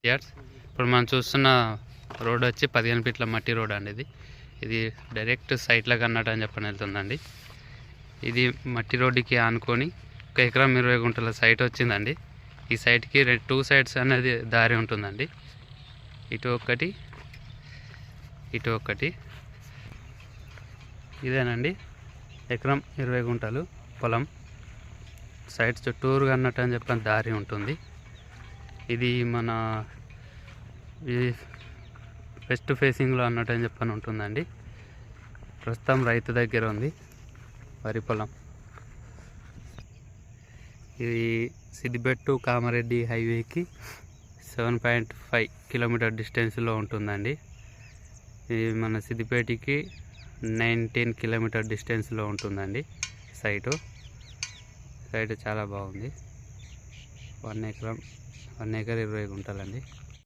Years ఇప్పుడు మనం చూస్తున్న రోడ్ వచ్చి 15 ఫీట్ల మట్టి రోడ్ అండి. ఇది డైరెక్ట్ సైట్లకు అన్నట్టు అని చెప్పని వెళ్తుందండి. ఇది మట్టి రోడ్డుకి ఆనుకొని 1 ఎకరం 20 గుంటల సైట్ వచ్చిందండి. ఈ సైట్కి 2 సైడ్స్ అనేది దారి ఉంటుందండి. ఇటు ఒకటి ఇటు ఒకటి. ఇదేనండి ఎకరం 20 గుంటలు పొలం. సైడ్ చుట్టూరుగా అన్నట్టు అని చెప్పని దారి ఉంటుంది. ఇది మన ఈ వెస్ట్ ఫేసింగ్లో అన్నట్టు అని చెప్పని ఉంటుందండి. ప్రస్తుతం రైతు దగ్గర ఉంది వరి పొలం. ఇది సిద్దిపేట కామారెడ్డి హైవేకి 7.5 కిలోమీటర్ డిస్టెన్స్లో ఉంటుందండి. ఇది మన సిద్దిపేటకి 19 కిలోమీటర్ డిస్టెన్స్లో ఉంటుందండి. సైటు చాలా బాగుంది. 1 ఎకర్ 20 గుంటలండి.